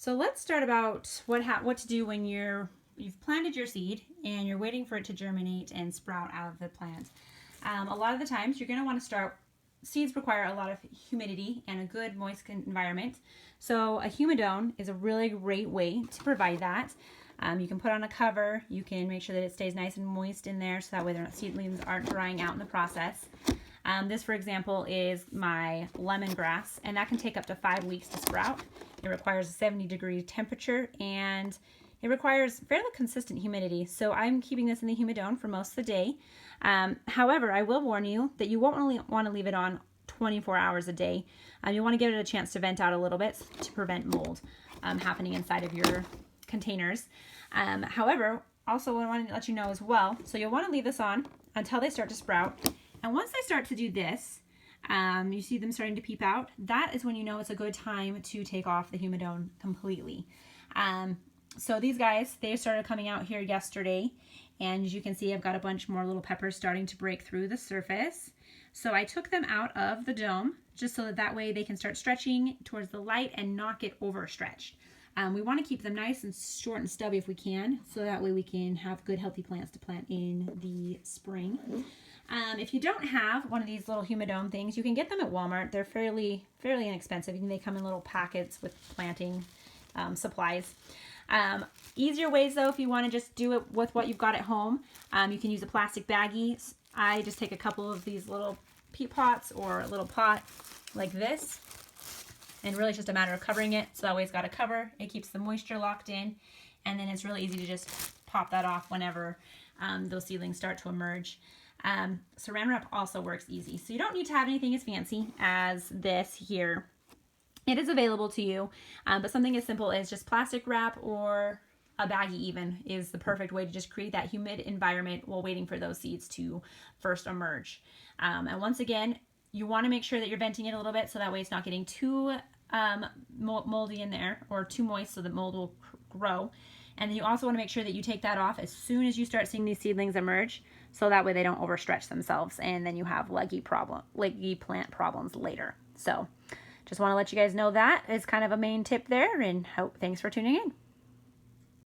So let's start about what to do when you've planted your seed and you're waiting for it to germinate and sprout out of the plant. A lot of the times you're going to want to start. Seeds require a lot of humidity and a good moist environment. So a humidone is a really great way to provide that. You can put on a cover. You can make sure that it stays nice and moist in there so that way the seedlings aren't drying out in the process. This, for example, is my lemongrass, and that can take up to 5 weeks to sprout. It requires a 70-degree temperature, and it requires fairly consistent humidity. So I'm keeping this in the humidone for most of the day. However, I will warn you that you won't really want to leave it on 24 hours a day. You want to give it a chance to vent out a little bit to prevent mold happening inside of your containers. However, also I want to let you know as well, so you'll want to leave this on until they start to sprout. And once they start to do this, you see them starting to peep out, that is when you know it's a good time to take off the humidone completely. So these guys, they started coming out here yesterday, and as you can see, I've got a bunch more little peppers starting to break through the surface. So I took them out of the dome just so that way they can start stretching towards the light and not get overstretched. We want to keep them nice and short and stubby if we can, so that way we can have good healthy plants to plant in the spring. If you don't have one of these little humidome things, you can get them at Walmart. They're fairly inexpensive. They come in little packets with planting supplies. Easier ways though, if you want to just do it with what you've got at home, you can use a plastic baggie. I just take a couple of these little peat pots or a little pot like this, and really it's just a matter of covering it. So that way it's got a cover, it keeps the moisture locked in, and then it's really easy to just pop that off whenever those seedlings start to emerge. Saran wrap also works easy, so you don't need to have anything as fancy as this here. It is available to you, but something as simple as just plastic wrap or a baggie even is the perfect way to just create that humid environment while waiting for those seeds to first emerge. And once again, you want to make sure that you're venting it a little bit so that way it's not getting too moldy in there or too moist so the mold will grow. And then you also want to make sure that you take that off as soon as you start seeing these seedlings emerge, so that way they don't overstretch themselves and then you have leggy plant problems later. So just want to let you guys know that is kind of a main tip there, and thanks for tuning in.